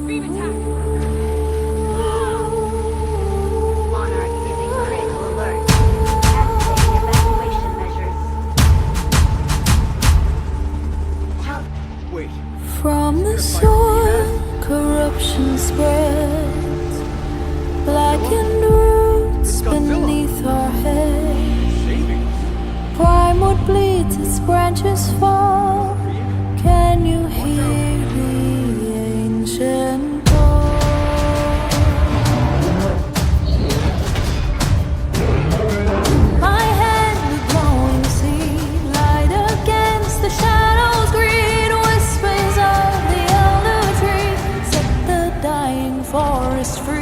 being attacked. Monarch giving critical alert. Activating evacuation measures. Help. Wait. From the soil, corruption spreads, blackened roots beneath our heads. Saving us. Primewood bleeds, its branches fall. Can you hear the ancient call? My hand, the glowing sea, light against the shadows, green whispers of the elder tree, set the dying forest free.